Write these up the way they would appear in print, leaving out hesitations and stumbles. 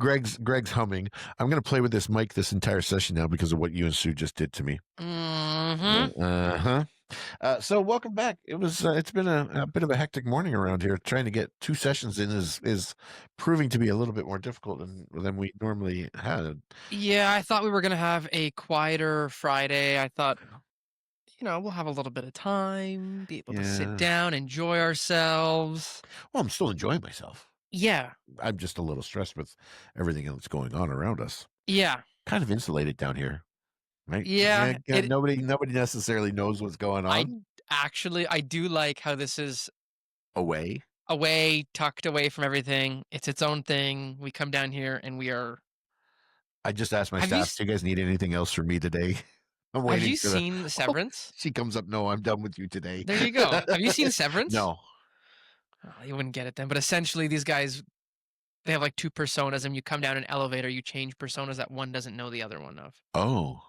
Greg's humming. I'm going to play with this mic this entire session now because of what you and Sue just did to me. Mm-hmm. Uh-huh. So welcome back. It's been a bit of a hectic morning around here. Trying to get two sessions in is proving to be a little bit more difficult than we normally had. Yeah, I thought we were gonna have a quieter Friday. I thought, we'll have a little bit of time, be able to sit Yeah. down, enjoy ourselves. Well, I'm still enjoying myself. Yeah, I'm just a little stressed with everything that's going on around us. yeah, Kind of insulated down here, right? Yeah, yeah. yeah, nobody necessarily knows what's going I on I do like how this is away. away, tucked away from everything. It's its own thing. We come down here and we are. I just asked my Have you staff, "Do you guys need anything else from me today?" I'm have waiting you for the. seen Oh, Severance? she comes up. No, I'm done with you today. There you go. Have you seen Severance? No. Oh, you wouldn't get it then. But essentially, these guys they have like two personas, and you come down an elevator, you change personas that one doesn't know the other one of. Oh.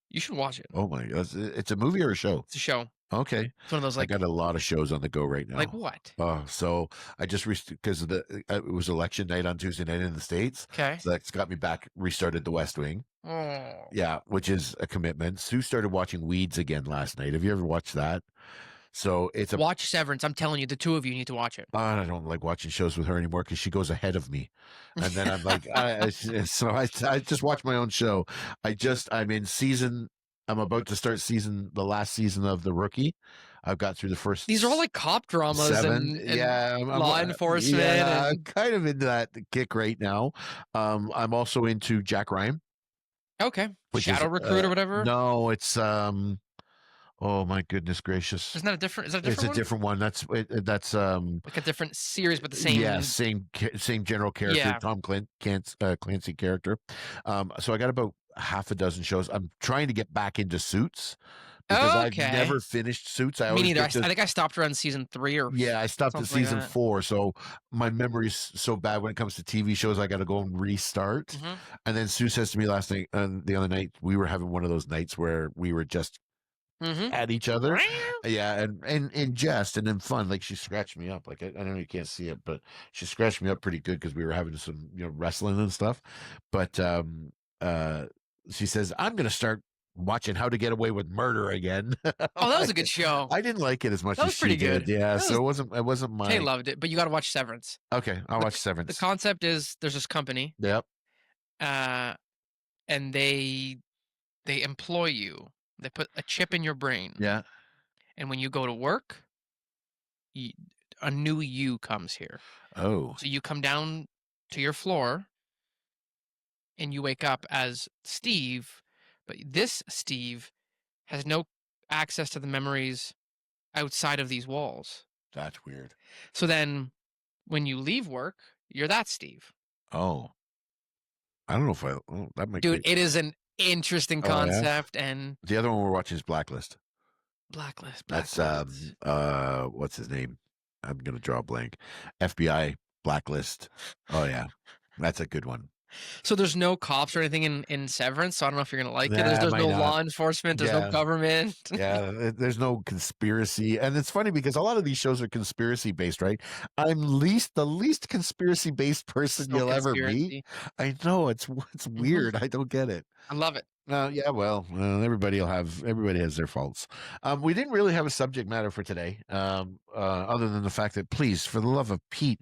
You should watch it. Oh my God. It's a movie or a show? It's a show. Okay. It's one of those I got a lot of shows on the go right like now. what? So I just because it was election night on Tuesday night in the States. Okay. So that's got me back, restarted The West Wing. Oh. Yeah, which is a commitment. Sue started watching Weeds again last night. Have you ever watched that? So it's a. Watch Severance. I'm telling you, the two of you need to watch it. I don't like watching shows with her anymore because she goes ahead of me, and then I'm like, I just watch my own show. I'm in season. I'm about to start the last season of The Rookie. I've got through the first These are all like cop dramas seven. and Yeah, law enforcement yeah, I'm and kind of into that kick right now. I'm also into Jack Ryan, okay. which is Shadow Recruit or whatever. no, it's oh my goodness gracious. Isn't that a different? Is that a It's different a one? different one. That's Like a different series, but the yeah, same. same general character, Yeah. Clancy character. So I got about half a dozen shows. I'm trying to get back into Suits because I've Okay. never finished Suits. I Me always neither. get I to think I stopped around season 3 or yeah, I stopped at something like season that. 4, so my memory's so bad when it comes to TV shows. I got to go and restart. Mm-hmm. And then Sue says to me last night, the other night, we were having one of those nights where we were just Mm-hmm. at each other. Yeah, and in jest and in fun. Like she scratched me up. Like I know you can't see it, but she scratched me up pretty good because we were having some wrestling and stuff. But uh, she says I'm going to start watching How to Get Away with Murder again. Oh, that was a good show. I didn't like it as much That as was she pretty good. did. Yeah, That so was it wasn't Tay my. loved it, but you got to watch Severance. Okay, I'll watch The Severance. concept is there's this company, Yep. uh, and they employ you. They put a chip in your brain, Yeah. and when you go to work, you, a new you comes here. Oh. So you come down to your floor, and you wake up as Steve, but this Steve has no access to the memories outside of these walls. That's weird. So then, when you leave work, you're that Steve. Oh. I don't know if that might Dude, be. it is an interesting Oh yeah. concept and The other one we're watching is Blacklist. Blacklist. That's what's his name? I'm gonna draw a blank. FBI Blacklist. Oh yeah, that's a good one. So there's no cops or anything in Severance, so I don't know if you're gonna like it. Nah, There's might no not. law enforcement, there's no Yeah, government. yeah. There's no conspiracy, and it's funny because a lot of these shows are conspiracy based, right? I'm the least conspiracy based person No you'll ever meet. conspiracy. I know it's Mhm. weird. I don't get it. I love it. Yeah, well, everybody has their faults. We didn't really have a subject matter for today, other than the fact that, please, for the love of Pete,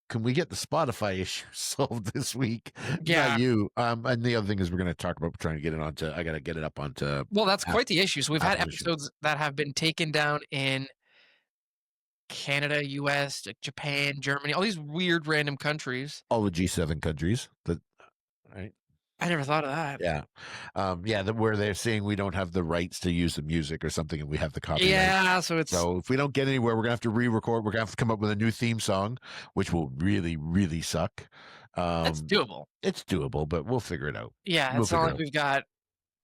can we get the Spotify issue solved this week? Yeah. Not you. And the other thing is we're going to talk about trying to get it onto. I got to get it up onto. Well, that's quite the issue. So we've had Apple issue. episodes that have been taken down in Canada, US, like Japan, Germany, all these weird random countries. All the G7 countries. Right. I never thought of that. Yeah. Where they're saying we don't have the rights to use the music or something and we have the copyright. Yeah, so if we don't get anywhere, we're gonna have to re-record. We're gonna have to come up with a new theme song, which will really, really suck. that's doable. It's doable, but we'll figure it out. Yeah, it's not like we've got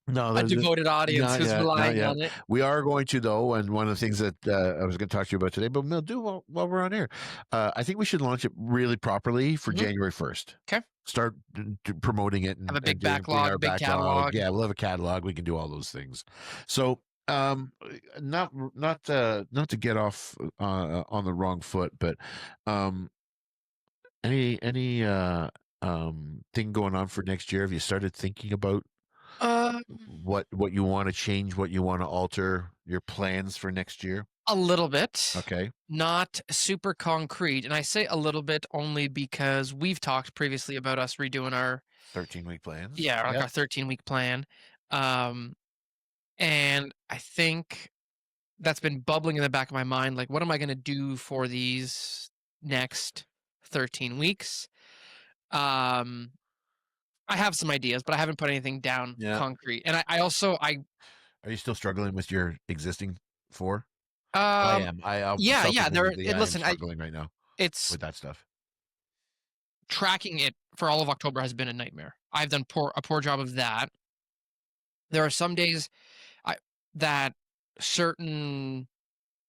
No, a devoted audience who's relying on it. We are going to, though, and one of the things that I was going to talk to you about today, but we'll do while we're on air. I think we should launch it really properly for January 1st. Okay. Start promoting it. Have a big backlog, big catalog. Yeah, we'll have a catalog. We can do all those things. So, not to get off on the wrong foot, but any thing going on for next year? Have you started thinking about Um, what you want to change, what you want to alter, your plans for next year? a little bit, Okay, not super concrete, and I say a little bit only because we've talked previously about us redoing our 13-week plans. yeah, like Yep. our 13-week plan. Um, and I think that's been bubbling in the back of my mind. Like, what am I going to do for these next 13 weeks? Um, I have some ideas, but I haven't put anything down Yeah. concrete. And I also, Are you still struggling with your existing 4? I um, am. I'll yeah, yeah. There. self-admittedly, And I am listen, struggling right now it's with that stuff. tracking it for all of October has been a nightmare. I've done a poor job of that. There are some days I that certain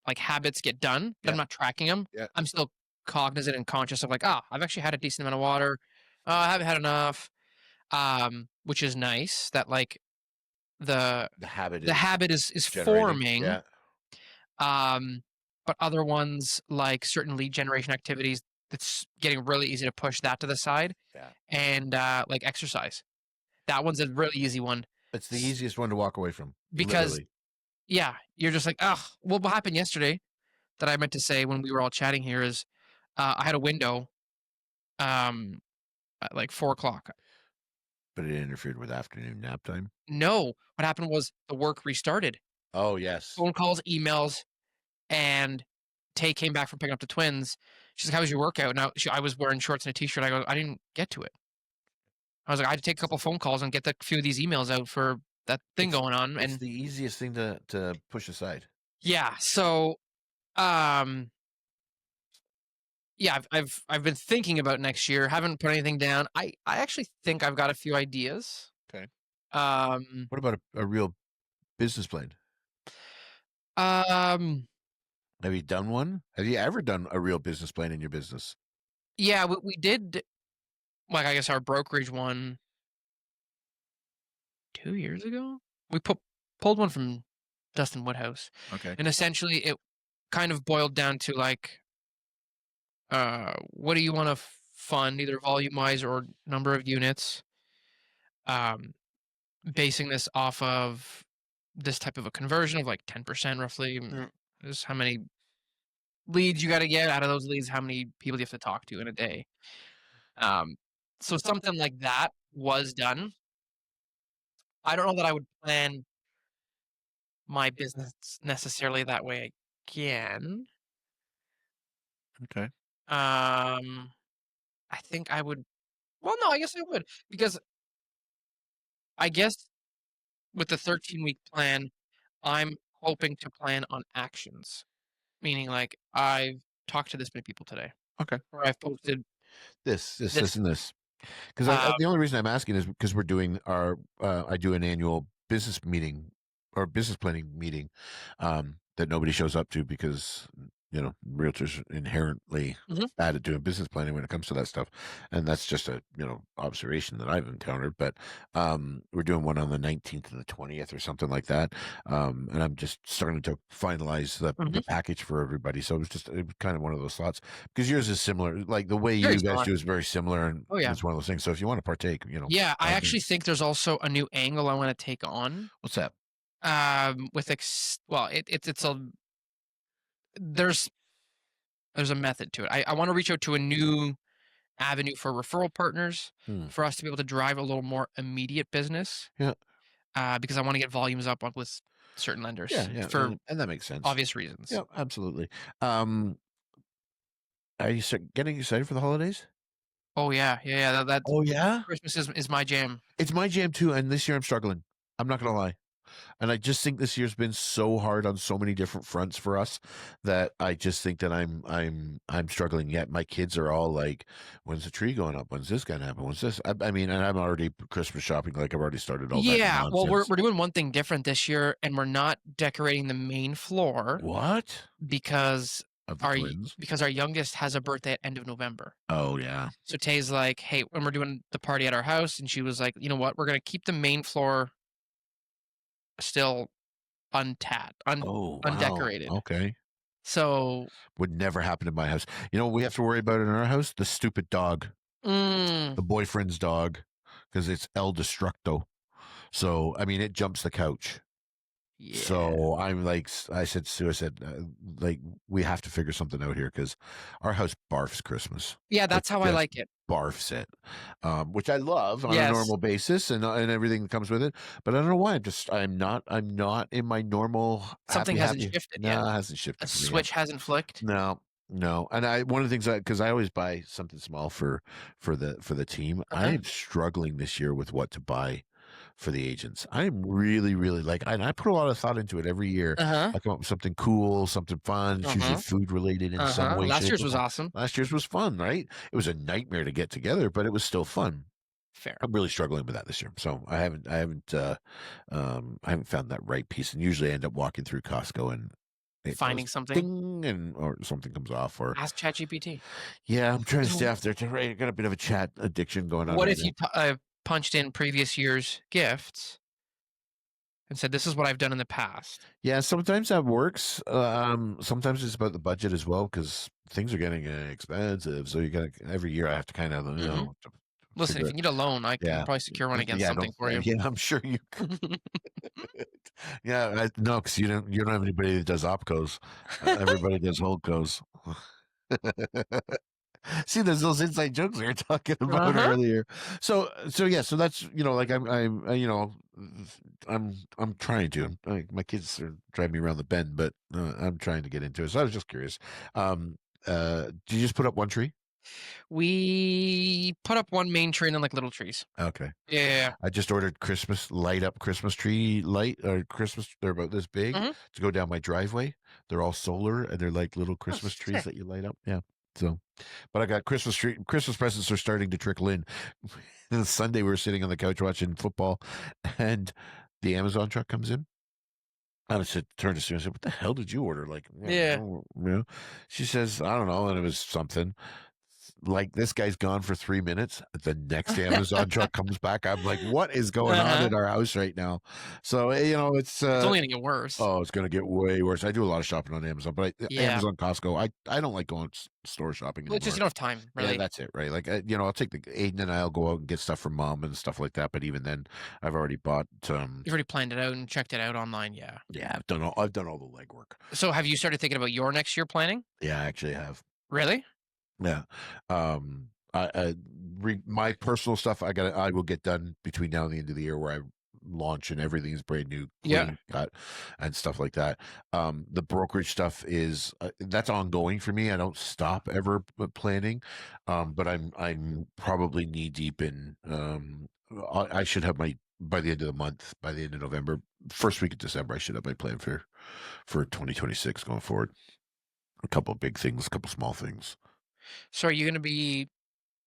like habits get done, but I'm Yeah, not tracking them. yeah. I'm still cognizant and conscious of like, ah, I've actually had a decent amount of water. I haven't had enough. Which is nice that like the The habit the is habit is generating. forming. Yeah, Um, but other ones like certain lead generation activities, it's getting really easy to push that to the side yeah. and like exercise. That one's a really easy one It's the s- easiest one to walk away from, because literally. yeah, you're just like, oh, well, what happened yesterday that I meant to say when we were all chatting here is I had a window um, at like 4 o'clock. But it interfered with afternoon nap time. No, what happened was the work restarted. Oh, yes. Phone calls, emails, and Tay came back from picking up the twins. She's like, "How was your workout?" Now I was wearing shorts and a t-shirt. I go, "I didn't get to it." I was like, "I had to take a couple phone calls and get the few of these emails out for that thing It's going on." it's And the easiest thing to push aside. yeah, so um, yeah, I've been thinking about next year. Haven't put anything down. I actually think I've got a few ideas. Okay. Um, What about a real business plan? um, Have you done one? Have you ever done a real business plan in your business? yeah, we did like I guess our brokerage one 2 years ago. We pulled one from Dustin Woodhouse, Okay. and essentially it kind of boiled down to like, what do you want to fund, either volume wise or number of units? Um, Basing this off of this type of a conversion of like 10% roughly. Yeah. Is how many leads you got to get out of those leads, how many people do you have to talk to in a day. Um, so something like that was done. I don't know that I would plan my business necessarily that way again. Okay. I think I would. Well, no, I guess I would because I guess with the 13-week plan, I'm hoping to plan on actions. Meaning, like I've talked to this many people today, Okay. or I've posted This, this. and this. Because Uh, the only reason I'm asking is because we're doing our I do an annual business meeting or business planning meeting that nobody shows up to because realtors are inherently mhm, bad at doing business planning when it comes to that stuff, and that's just a observation that I've encountered. But we're doing one on the 19th and the 20th or something like that, and I'm just starting to finalize the mhm, package for everybody. So it was kind of one of those thoughts because yours is similar. Like the way very you guys similar. do is very similar, and Oh yeah, it's one of those things. So if you want to partake, yeah. by I all actually means. think there's also a new angle I want to take on. What's that? With well, it's a there's there's a method to it. I want to reach out to a new avenue for referral partners Hmm. for us to be able to drive a little more immediate business. Yeah, Because I want to get volumes up with certain yeah, lenders yeah, for and that makes sense. obvious reasons. Yeah, absolutely. Um, are you getting excited for the holidays? Oh yeah, yeah, yeah. That Oh yeah, Christmas is my jam. it's my jam too, and this year I'm struggling. I'm not gonna lie. And I just think this year's been so hard on so many different fronts for us that I just think that I'm struggling. Yet my kids are all like, "When's the tree going up? When's this gonna happen? When's this?" I mean, and I'm already Christmas shopping. Like I've already started all that Yeah, well, nonsense. we're doing one thing different this year, and we're not decorating the main floor What because of the twins? because our youngest has a birthday at end of November. Oh yeah. So Tay's like, "Hey, when we're doing the party at our house," and she was like, "You know what? We're gonna keep the main floor still Oh wow. undecorated." Okay. So Would never happen in my house. You know what we have to worry about in our house? The stupid dog. Mm. the boyfriend's dog, because it's El Destructo. So I mean, it jumps the couch. Yeah. So I'm like, I said, Sue, I said, like, we have to figure something out here because our house barfs Christmas, Yeah, like that's how I just like it. barfs it, which I love on a Yes. normal basis and everything that comes with it. But I don't know why. I'm not in my normal Something hasn't happy. shifted No, yet. it hasn't A shifted for me yet. switch hasn't flicked. No, no. And one of the things because I always buy something small for the team. I Uh-huh. am struggling this year with what to buy for the agents. I'm really, really like, and I put a lot of thought into it every year. Uh-huh. I come up with something cool, something fun. It's usually Uh-huh. food related in some Uh-huh. way, Last shape, year's or was form. awesome. Last year's was fun, right? It was a nightmare to get together, but it was still fun. Fair. I'm really struggling with that this year. So I haven't found that right piece. And usually I end up walking through Costco and it goes Finding something. ding and or something comes off or Ask ChatGPT. yeah, I'm trying to stay So off there. Right, I got a bit of a chat addiction going on what right if now. you punched in previous year's gifts and said, "This is what I've done in the past." Yeah, sometimes that works. Sometimes it's about the budget as well because things are getting expensive. So you got to every year I have to kind of Mhm. Listen, if figure. you need a loan, I can Yeah, probably secure one against yeah, don't. something for you. Yeah, I'm sure you. Yeah, no, because you don't have anybody that does opcos. Everybody does holdcos. See, there's those inside jokes we were talking about Uh-huh. earlier. So yeah, so that's like I'm trying to. My kids are driving me around the bend, but I'm trying to get into it. So I was just curious. Um, do you just put up one tree? We put up one main tree and then, like, little trees. Okay. Yeah, yeah, yeah. I just ordered Christmas light up Christmas tree light or Christmas. They're about this big Mhm. to go down my driveway. They're all solar and they're like little Oh, Christmas trees sick. that you light up. Yeah. So, but I got Christmas presents are starting to trickle in. And Sunday we were sitting on the couch watching football, and the Amazon truck comes in. I said, turned to Sue and said, "What the hell did you order?" Like, Yeah. she says, "I don't know," and it was something. Like this guy's gone for 3 minutes. The next Amazon truck comes back. I'm like, "What is going on Uh-huh. in our house right now?" So, it's, It's only gonna get worse. oh, it's gonna get way worse. I do a lot of shopping on Amazon, but Yeah. Amazon, Costco, I don't like going store shopping Well, it's just you anymore. don't have time, Yeah, really. that's it, right? Like, I'll take the Aiden and I'll go out and get stuff from mom and stuff like that, but even then, I've already bought, You've already planned it out and checked it out online, yeah. yeah, I've done all the legwork. So have you started thinking about your next year planning? Yeah, I actually have. Really? Yeah. I my personal stuff I will get done between now and the end of the year where I launch and everything is brand new, Yeah. clean cut and stuff like that. The brokerage stuff is that's ongoing for me. I don't stop ever planning. But I'm probably knee deep in I should have my by the end of the month, by the end of November, first week of December, I should have my plan for 2026 going forward. A couple of big things, a couple small things. So are you gonna be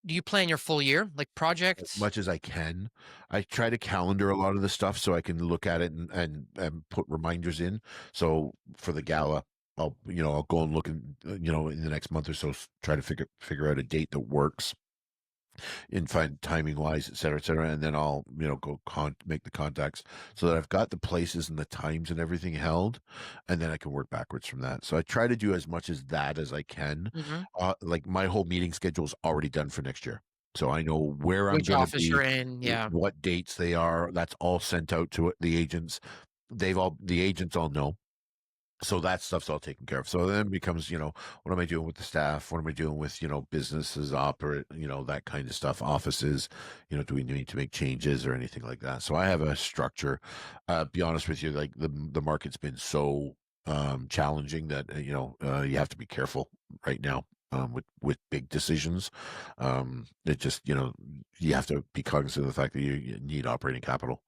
do you plan your full year? Like, As projects? much as I can. I try to calendar a lot of the stuff so I can look at it and put reminders in. So for the gala, I'll go and look in the next month or so, try to figure out a date that works and find timing wise, et cetera. And then I'll, go make the contacts so that I've got the places and the times and everything held. And then I can work backwards from that. So I try to do as much as that as I can. Mhm. Like my whole meeting schedule is already done for next year. So I know where I'm Which going to office you're be, in, yeah. what dates they are. That's all sent out to the agents. The agents all know, so that stuff's all taken care of. So then it becomes, what am I doing with the staff? What am I doing with, businesses operate, that kind of stuff, offices, do we need to make changes or anything like that? So I have a structure. Be honest with you, like the market's been so challenging that, you have to be careful right now. With big decisions, it just you have to be cognizant of the fact that you need operating capital,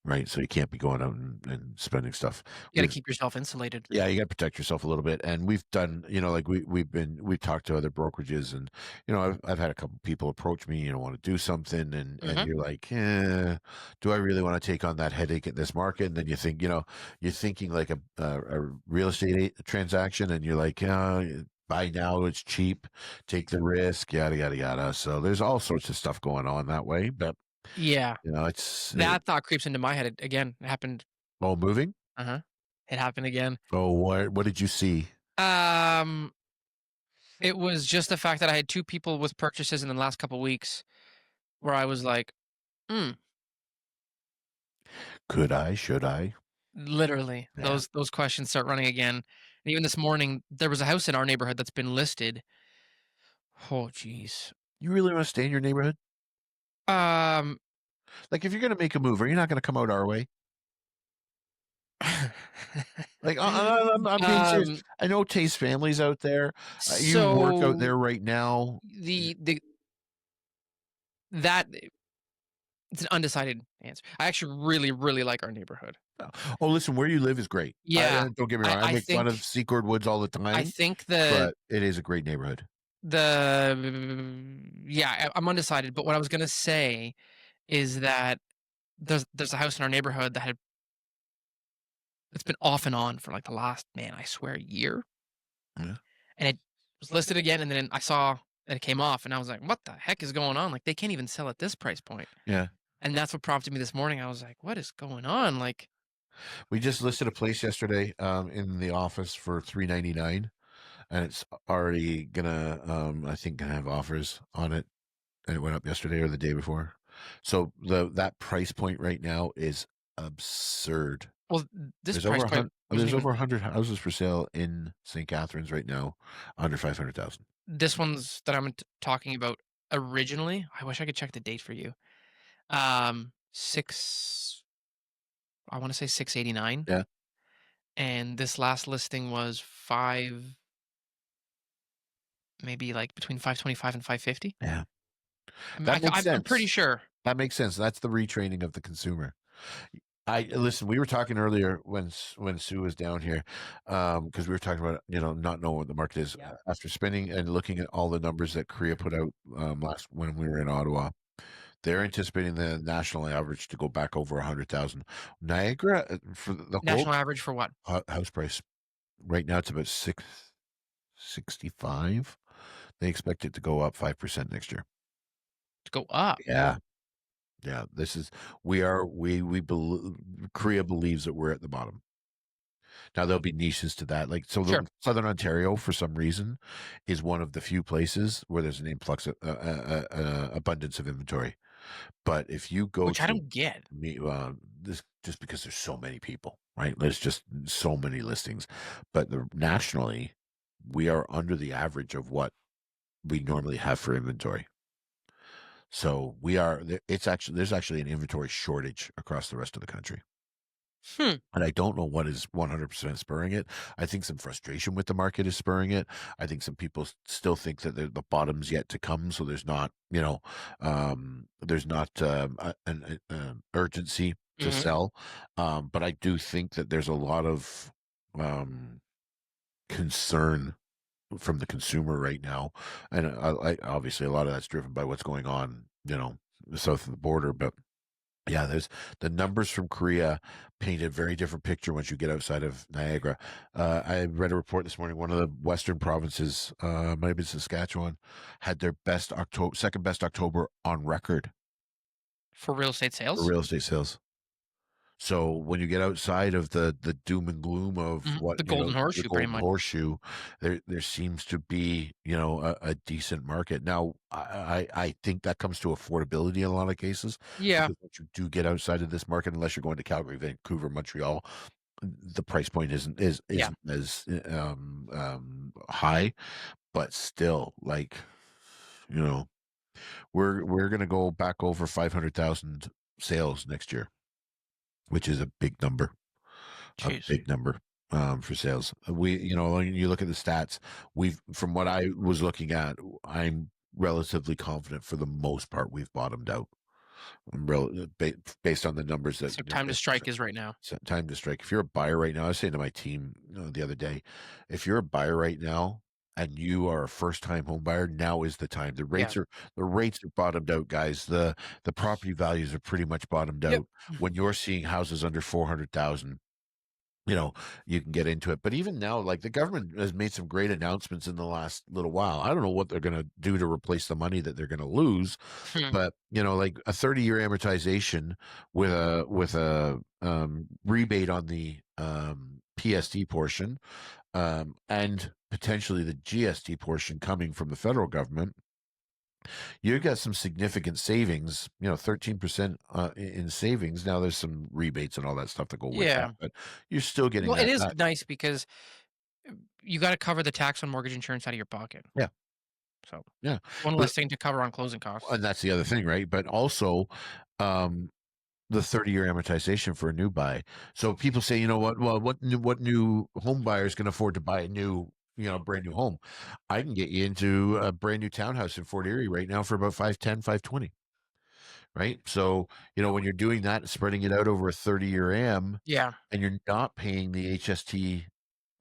right? So you can't be going out and spending stuff. You gotta keep yourself insulated. Yeah, you gotta protect yourself a little bit, and we've done, like we've talked to other brokerages, and I've had a couple people approach me, want to do something, and Mhm. you're like, do I really want to take on that headache in this market? And then you think, you're thinking like a real estate transaction, and you're like, buy now, it's cheap, take the risk, yada yada yada. So there's all sorts of stuff going on that way, but Yeah. it, That thought creeps into my head again. It happened. oh, moving. Uh-huh. It happened again. Oh, what did you see? Um, It was just the fact that I had 2 people with purchases in the last couple weeks where I was like, "Mm," Could I? Should I? literally. Yeah. Those questions start running again. And even this morning, there was a house in our neighborhood that's been listed. Oh, jeez. You really want to stay in your neighborhood? Um, Like, if you're going to make a move, are you not going to come out our way? Like, I'm being serious. um, I know Taste Families out there. You work out so there right now. the that it's an undecided answer. I actually really, really like our neighborhood. Oh, listen, where you live is great. Yeah, Don't get me I wrong. I I make fun of think Secord Woods all the I time, think but it is a great neighborhood. I'm undecided, but what I was gonna say is that there's a house in our neighborhood it's been off and on for, like, the last, man, I swear, year, Yeah. and it was listed again, and then I saw that it came off, and I was like, "What the heck is going on?" Like, they can't even sell at this price point, Yeah. and that's what prompted me this morning. I was like, "What is going on?" Like, We just listed a place yesterday in the office for 399, and it's already gonna I think gonna have offers on it, and it went up yesterday or the day before. So that price point right now is absurd. well, this price point wasn't There's even over 100 houses for sale in St. Catharines right now, under 500,000. this one's that I'm talking about originally. I wish I could check the date for you. 6 I wanna say 689, Yeah, and this last listing was 5 maybe, like, between 525 and 550. yeah, I that makes I'm pretty sense. sure. That makes sense. That's the retraining of the consumer. I listen. We were talking earlier when Sue was down here, because we were talking about not knowing what the market is. Yeah. After spending and looking at all the numbers that Korea put out last when we were in Ottawa, they're anticipating the national average to go back over 100,000. Niagara for the whole National average for what? house price right now it's about 665. They expect it to go up 5% next year. To go up. Yeah, yeah. This is we believe Korea believes that we're at the bottom. Now there'll be niches to that, like so. Sure. The Southern Ontario, for some reason, is one of the few places where there's an influx of abundance of inventory. But if you go Which I to don't get. me, this just because there's so many people, right? There's just so many listings, but nationally, we are under the average of what we normally have for inventory. So it's actually there's actually an inventory shortage across the rest of the country. Hmm. And I don't know what is 100% spurring it. I think some frustration with the market is spurring it. I think some people still think that the bottom's yet to come, so there's not an urgency to Mhm. sell. But I do think that there's a lot of um, concern from the consumer right now, and obviously a lot of that's driven by what's going on, south of the border, but. Yeah, there's the numbers from Korea paint a very different picture once you get outside of Niagara. I read a report this morning. One of the western provinces, might have been Saskatchewan, had their second best October on record For real estate for sales? real estate sales. So when you get outside of the doom and gloom of Mhm. what The golden the horseshoe, pretty golden much. horseshoe, there seems to be a decent market. Now, I think that comes to affordability in a lot of cases Yeah. because once you do get outside of this market, unless you're going to Calgary, Vancouver, Montreal, the price point Yeah. isn't as high, but still, like you know, we're gonna go back over 500,000 sales next year, which is a big number. A Jeez. big number, for sales. When you look at the stats, from what I was looking at, I'm relatively confident for the most part we've bottomed out. Based on the numbers that So time to strike is right now. time to strike. If you're a buyer right now, I was saying to my team, the other day, if you're a buyer right now and you are a first time home buyer, now is the time. Yeah. The rates are bottomed out, guys. The property values are pretty much bottomed Yep. out. When you're seeing houses under 400,000, you know, you can get into it. But even now, like the government has made some great announcements in the last little while. I don't know what they're going to do to replace the money that they're going to lose, Hmm. but like a 30-year amortization with a rebate on the PSD portion. and potentially the GST portion coming from the federal government, you got some significant savings, 13% in savings. Now there's some rebates and all that stuff that go with that, Yeah. but you're still getting Well, it that is back. nice because you gotta cover the tax on mortgage insurance out of your pocket. Yeah. So, Yeah. one But, less thing to cover on closing costs. and that's the other thing, right? But also, um, the 30-year amortization for a new buy. So people say, you know what? Well, what new home buyers can afford to buy a new, brand new home? I can get you into a brand new townhouse in Fort Erie right now for about 510, 520. Right? So, when you're doing that and spreading it out over a 30-year am Yeah. and you're not paying the HST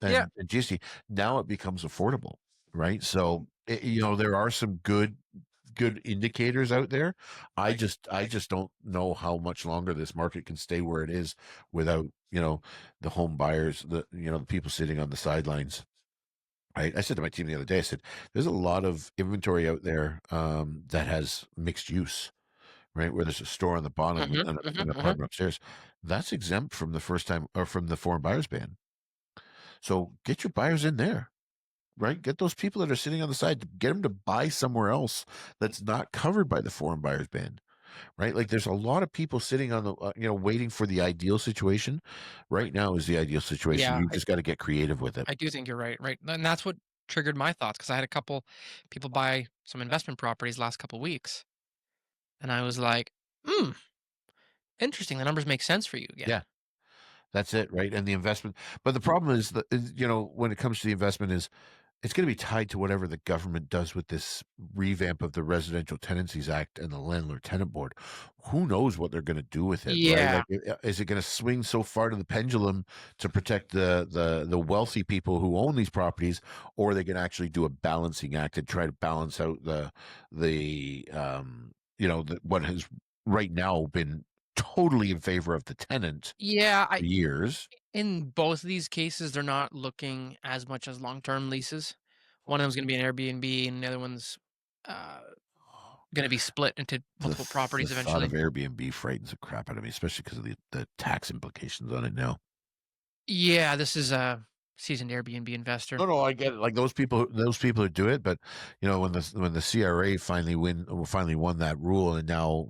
Yeah. and GST, now it becomes affordable, right? So, there are some good indicators out there. I just don't know how much longer this market can stay where it is without, the home buyers, the people sitting on the sidelines. I said to my team the other day, I said, there's a lot of inventory out there that has mixed use, right? Where there's a store on the bottom Mhm, and mhm, an mhm. apartment upstairs. That's exempt from the first time or from the foreign buyers ban. So get your buyers in there, right? Get those people that are sitting on the side, get them to buy somewhere else that's not covered by the foreign buyers ban, right? Like there's a lot of people sitting on the, waiting for the ideal situation. Right now is the ideal situation. Yeah, You just got to get creative with it. I do think you're right, right? And that's what triggered my thoughts because I had a couple people buy some investment properties last couple weeks, and I was like, "Hmm, interesting. The numbers make sense for you again." Yeah, that's it, right? And the investment, but the problem is that when it comes to the investment is it's going to be tied to whatever the government does with this revamp of the Residential Tenancies Act and the Landlord Tenant Board. Who knows what they're going to do with it, right? Yeah. Like, is it going to swing so far to the pendulum to protect the wealthy people who own these properties, or are they going to actually do a balancing act and try to balance out what has right now been totally in favor of the tenant Yeah, for I years? in both of these cases, they're not looking as much as long-term leases. One of them's gonna be an Airbnb, and the other one's, uh, gonna be split into multiple The properties thought of eventually. Airbnb frightens the crap out of me, especially because of the tax implications on it now. Yeah, this is a seasoned Airbnb investor. No, no, I get it. Like those people who do it, but when the CRA finally won that rule, and now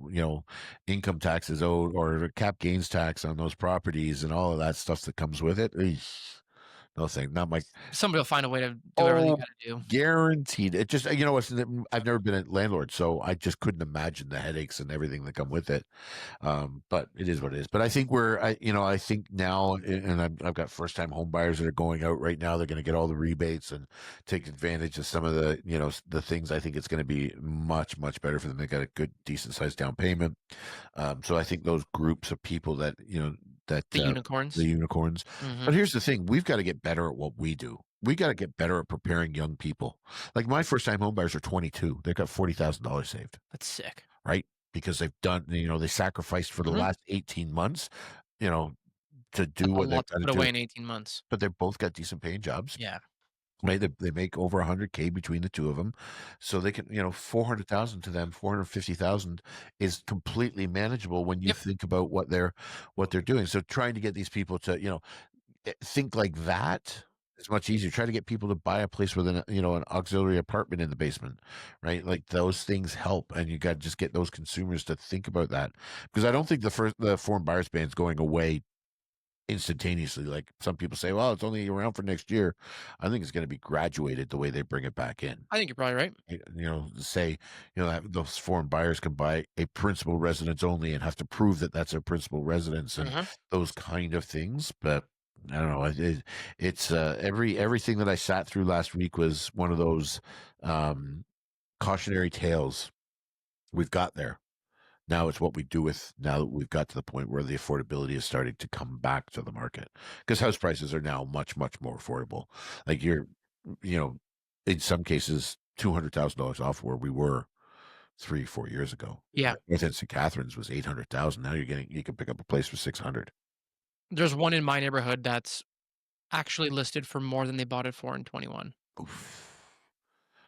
income tax is owed or cap gains tax on those properties and all of that stuff that comes with it. Eesh, no thing, not my. Somebody will find a way to do whatever they Oh, gotta do. guaranteed. It just I've never been a landlord, so I just couldn't imagine the headaches and everything that come with it. But it is what it is. But I think I think now, and I've got first time home buyers that are going out right now. They're going to get all the rebates and take advantage of some of the things. I think it's going to be much, much better for them. They got a good, decent sized down payment. So I think those groups of people that The the unicorns. unicorns. Mhm. But here's the thing: we've got to get better at what we do. We got to get better at preparing young people. Like my first time home buyers are 22. They've got $40,000 saved, That's sick. right? Because they've done, they sacrificed for the Mhm. last 18 months, you know, to do That's a what they've lot to got to put do. away in 18 months. But they've both got decent paying jobs, Yeah. right? They make over 100K between the two of them. So they can, 400,000 to them, 450,000 is completely manageable when you Yep. think about what they're doing. So trying to get these people to, think like that is much easier. Try to get people to buy a place with an auxiliary apartment in the basement, right? Like those things help, and you got to just get those consumers to think about that because I don't think the foreign buyers ban is going away instantaneously. Like some people say, well, it's only around for next year. I think it's going to be graduated the way they bring it back in. I think you're probably right. Say, that those foreign buyers can buy a principal residence only and have to prove that that's their principal residence and Mhm. those kind of things. But I don't know. It's everything that I sat through last week was one of those cautionary tales. We've got there. Now it's what we do with now that we've got to the point where the affordability is starting to come back to the market because house prices are now much, much more affordable. Like you know, in some cases, $200,000 off where we were 3, 4 years ago. Yeah. Like North End St. Catharines was 800,000. Now you can pick up a place for 600. There's one in my neighborhood that's actually listed for more than they bought it for in 21. Oof.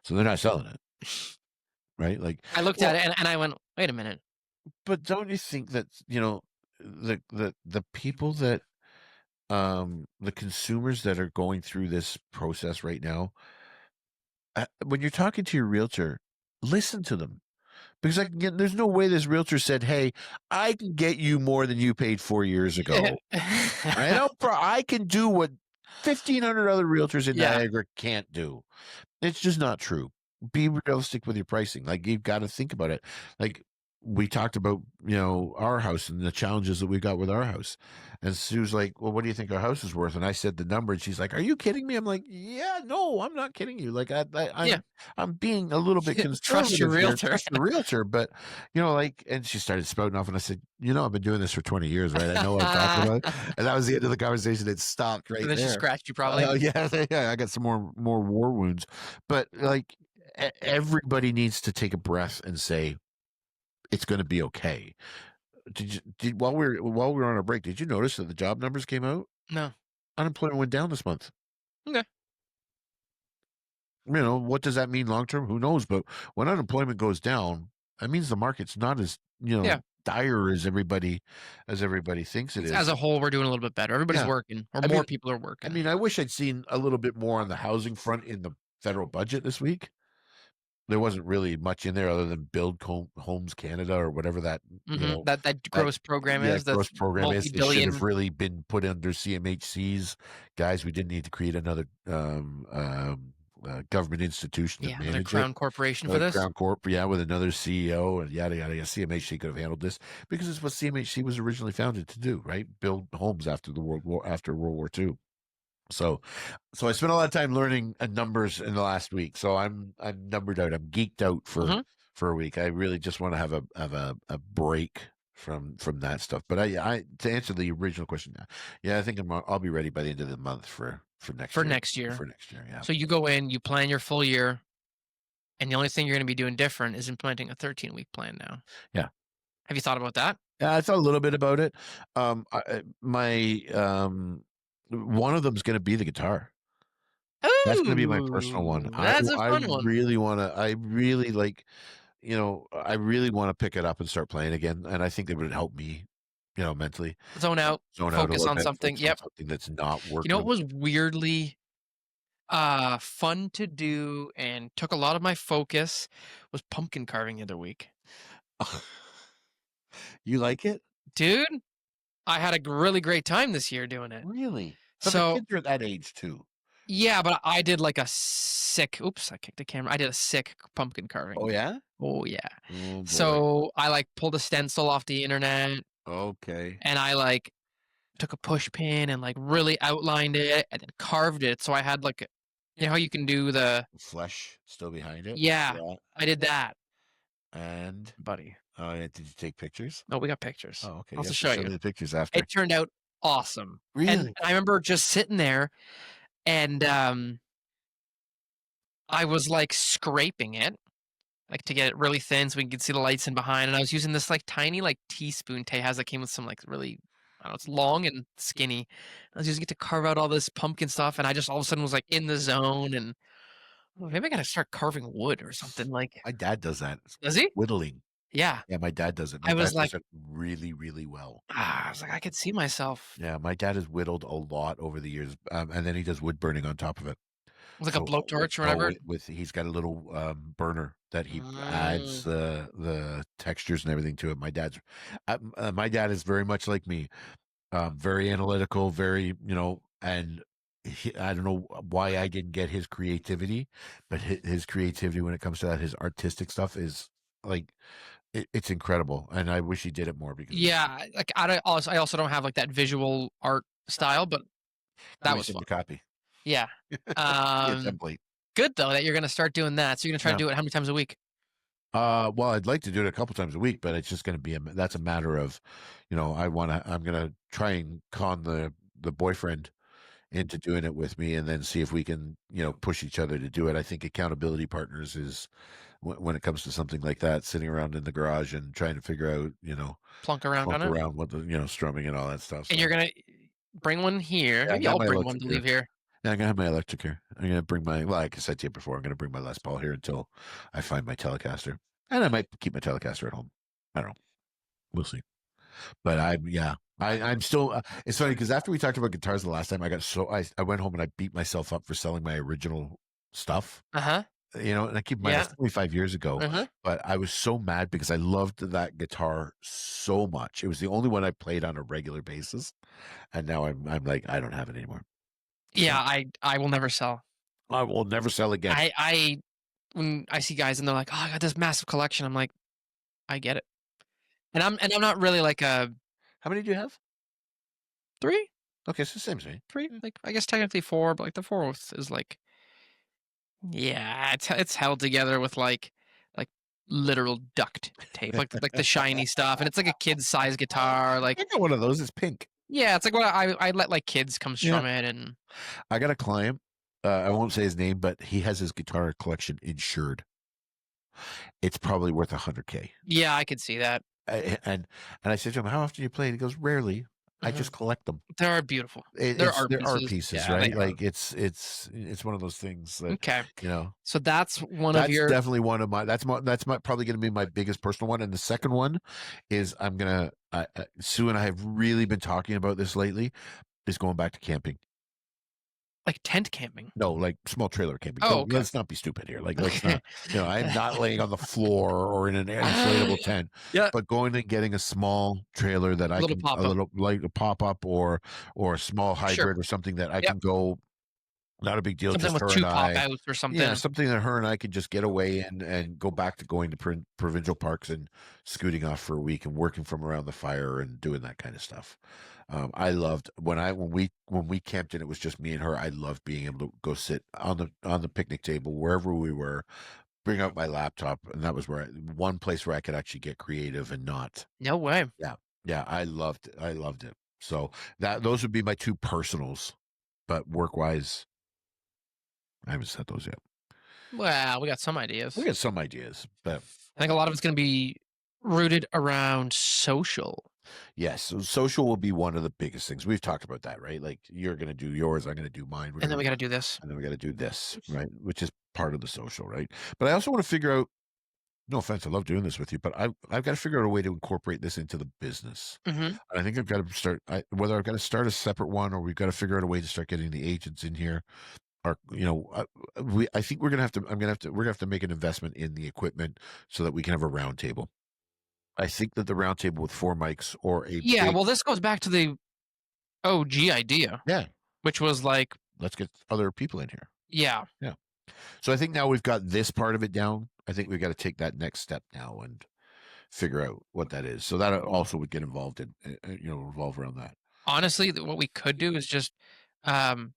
So they're not selling it, right? Like, I looked at well, it and I went, "Wait a minute." but don't you think that the people that the consumers that are going through this process right now, when you're talking to your realtor, listen to them. Because I can get, there's no way this realtor said, "Hey, I can get you more than you paid 4 years ago. I can do what 1,500 other realtors in Yeah, Niagara can't do." It's just not true. Be realistic with your pricing. Like, you've got to think about it. Like, we talked about, our house and the challenges that we got with our house. And Sue was like, "Well, what do you think our house is worth?" And I said the number, and she's like, "Are you kidding me?" I'm like, "Yeah, no, I'm not kidding you. Like, yeah. I'm being a little bit Trust your conservative here. realtor. Trust the realtor." But, like, and she started spouting off, and I said, "I've been doing this for 20 years, right? I know what I'm talking And about." And that was the end of the conversation. It stopped right then she there. scratched you probably. Yeah, yeah, I got some more war wounds, but, like, everybody needs to take a breath and say, "It's gonna be okay." While we were on our break, did you notice that the job numbers came out? No. Unemployment went down this month. Okay. What does that mean long term? Who knows? But when unemployment goes down, that means the market's not as, Yeah. dire as everybody thinks it Means as is. a whole, we're doing a little bit better. Everybody's Yeah. working, or I mean more people are I working. mean, I wish I'd seen a little bit more on the housing front in the federal budget this week. There wasn't really much in there other than Build Homes Canada or whatever That that gross program yeah, is that's gross program is. It should have multi-billion. really been put under CMHC's. Guys, we didn't need to create another, government institution to Yeah, another manage it. crown corporation for Another this. Crown Corp, yeah, with another CEO and yada, yada, yada. CMHC could have handled this because it's what CMHC was originally founded to do, right? Build homes after World War II. So so I spent a lot of time learning, numbers in the last week. So I'm numbered out. I'm geeked out for Mhm. a week. I really just want to have a break from that stuff. But I to answer the original question, yeah, I think I'll be ready by the end of the month for next For year. next year. For next year, yeah. So you go in, you plan your full year, and the only thing you're gonna be doing different is implementing a 13-week plan now. Yeah. Have you thought about that? Yeah, I thought a little bit about it. My one of them's going to be the guitar. That's going to be my personal one. Ooh, I that's a I fun one. really want to. I really like. I really want to pick it up and start playing again, and I think it would help me, mentally, Zone out, zone out a focus little on bit, something. focus on Yep. something that's not You know what working. was weirdly, fun to do and took a lot of my focus was pumpkin carving the other week. You like it? Dude, I had a really great time this year doing it. Really? But the So, kids are at that age too. yeah, but I did like a sick oops, I kicked the camera. I did a sick pumpkin Oh carving. yeah? Oh, yeah. Oh boy. So, I, like, pulled a stencil off the internet, Okay. and I, like, took a push pin and, like, really outlined it and then carved it, so I had, like, you know how you can do the Flesh still behind it. yeah, Yeah. I did that, And buddy. yeah, did you take pictures? No, we got pictures. Oh, okay. I'll You have to have to show show you. me the pictures after. It turned out awesome, and Really? I remember just sitting there and, I was, like, scraping it, like, to get it really thin so we could see the lights in behind, and I was using this, like, tiny, like, teaspoon Tay has that came with some, like, really I don't know, it's long and skinny. I was using it to carve out all this pumpkin stuff, and I just all of a sudden was, like, in the zone, and "Oh, maybe I gotta start carving wood or something," like My dad does that. does he? Whittling. Yeah. Yeah, my dad does it. My I dad was does like it really, really well. I was like, "I could see myself." Yeah, my dad has whittled a lot over the years, and then he does wood burning on top of it. With, like, a So, blowtorch or whatever? he's got a little, burner that he adds Mm. the textures and everything to it. My dad is very much like me, very analytical, very, and I don't know why I didn't get his creativity, but his creativity when it comes to that, his artistic stuff is like it's incredible, and I wish he did it more because Yeah, like, I also don't have, like, that visual art style, but let that me was send fun. you a copy. Yeah. Yeah, Um, template. good though that you're gonna start doing that. So you're gonna try to Yeah. do it how many times a week? Well, I'd like to do it a couple times a week, but it's just going to be that's a matter of, I'm going to try and con the boyfriend into doing it with me, and then see if we can, push each other to do it. I think accountability partners is when it comes to something like that, sitting around in the garage and trying to figure out, Plunk around on plunk it? around what the, strumming and all that stuff. And So you're gonna bring one here. yeah, I Maybe got I'll my bring one electric to here. leave here. Yeah, I'm gonna have my electric here. I'm gonna bring like I said to you before, I'm gonna bring my Les Paul here until I find my Telecaster, and I might keep my Telecaster at home. I don't know. We'll see. But I'm still. It's funny because after we talked about guitars the last time, I went home and I beat myself up for selling my original stuff. Uh-huh. And I keep in mind Yeah. that's 25 years ago, Uh-huh. but I was so mad because I loved that guitar so much. It was the only one I played on a regular basis, and now I'm like I don't have it anymore. Yeah, So I will never sell. I will never sell again. I when I see guys and they're like, "Oh, I got this massive collection." I'm like, "I get it." And I'm not really like a How many do you have? 3? Okay, so same as me. 3? Yeah. Like, I guess technically 4, but, like, the 4th is, like yeah, it's held together with, like, literal duct tape, like the shiny stuff, and it's like a kid's size guitar, like I got one of those. It's pink. yeah, it's like what I let, like, kids come Yeah. strum it and I got a client. I won't say his name, but he has his guitar collection insured. It's probably worth 100K. yeah, I could see that. And I said to him, "How often do you play?" And he goes, "Rarely. I just Mhm. collect them." They are beautiful. They're It's art there are pieces. pieces, Yeah, they right? are. Like it's one of those things that Okay. you know. So that's one of That's your definitely one of my. That's my probably going to be my biggest personal one. And the second one is I'm gonna. Sue and I have really been talking about this lately. Is going back to camping. like, tent camping. No, like small trailer camping. Oh, Don't okay. let's not be stupid here. Like let's Okay. not. I'm not laying on the floor or in an inflatable tent, Yeah, but going and getting a small trailer that I little can a pop-up. little like a pop up or a small Sure. hybrid or something that I Yep. can go. Not a big deal, Something just with her and 2 I. pop-outs or Yeah, something. something that her and I could just get away and go back to going to provincial parks and scooting off for a week and working from around the fire and doing that kind of stuff. I loved when we camped and it was just me and her. I loved being able to go sit on the picnic table wherever we were, bring out my laptop, and that was one place where I could actually get creative and not. No way. Yeah, yeah, I loved it. So those would be my two personals, but work wise, I haven't set those yet. Well, we got some We ideas. got some ideas, but I think a lot of it's gonna be rooted around social, yes, so social will be one of the biggest things. We've talked about that, right? Like you're going to do yours, I'm going to do mine. and then we gotta do this. And then we got to do this, right? Which is part of the social, right? But I also want to figure out. No offense, I love doing this with you, but I've got to figure out a way to incorporate this into the business. Mhm. And I think I've got to start. Whether I've got to start a separate one or we've got to figure out a way to start getting the agents in here. Or I think we're gonna have to. We're gonna have to make an investment in the equipment so that we can have a round table. I think that the round table with four mics or a Yeah, big well, this goes back to the OG idea, yeah, which was like let's get other people in here. yeah. Yeah. So I think now we've got this part of it down. I think we've got to take that next step now and figure out what that is. So that also would get involved in, revolve around that. Honestly, what we could do is just, um,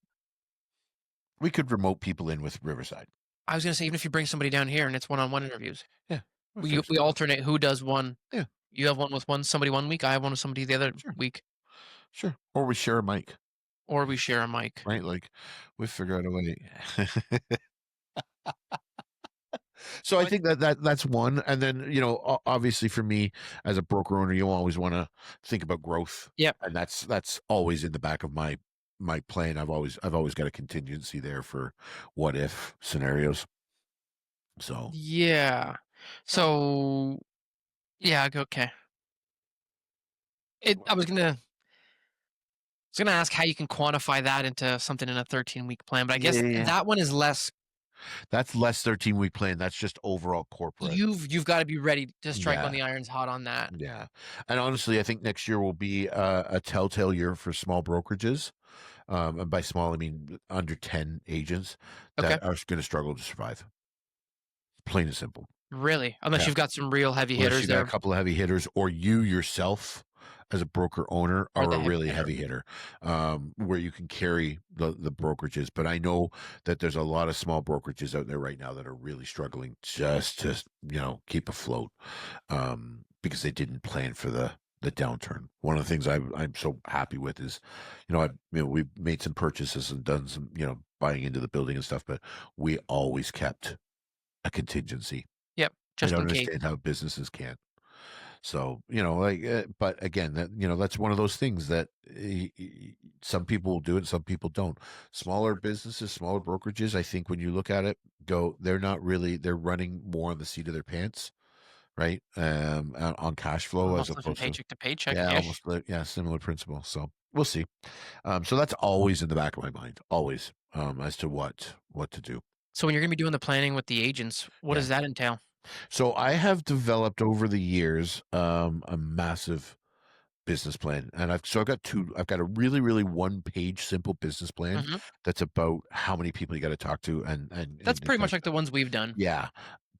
We could remote people in with Riverside. I was gonna say, even if you bring somebody down here and it's one-on-one interviews, Yeah. We'll we fix we it. alternate who does one. Yeah. You have one with somebody one week, I have one with somebody the other Sure. week, Sure. Or we share a mic, or we share a mic. right? Like we figure out a way. So I But think that's one. And then, obviously for me as a broker owner, you always want to think about growth. yep. And that's always in the back of my plan. I've always got a contingency there for what if scenarios. So Yeah. So, yeah, okay. I was gonna ask how you can quantify that into something in a 13-week plan, but I guess yeah, that one is less that's less 13-week plan. That's just overall corporate. you've gotta be ready to strike when Yeah. the iron's hot on that. Yeah. And honestly, I think next year will be a telltale year for small brokerages. And by small, I mean under 10 agents Okay. that are going to struggle to survive. Plain and simple. Really? Unless Yeah. you've got some real heavy Unless hitters you got a there couple of heavy hitters, or you yourself as a broker owner or are the a heavy really hitter. heavy hitter, where you can carry the brokerages. But I know that there's a lot of small brokerages out there right now that are really struggling just to, keep afloat, because they didn't plan for the downturn. One of the things I'm so happy with is, we've made some purchases and done some, buying into the building and stuff, but we always kept a contingency. Yep, I just don't in case. understand how businesses can't. So, but again, that's one of those things that some people will do it, some people don't. Smaller businesses, smaller brokerages, I think when you look at it, they're not really, they're running more on the seat of their pants right? On cash flow as Almost living opposed to, paycheck to paycheck yeah, ish. yeah, similar principle. So we'll see. So that's always in the back of my mind, always, as to what to do. So when you're gonna be doing the planning with the agents, what Yeah. does that entail? So I have developed over the years a massive business plan, and I've got two. I've got a really, really one page simple business plan Mhm. that's about how many people you got to talk to, That's and pretty much like like the ones we've done. yeah.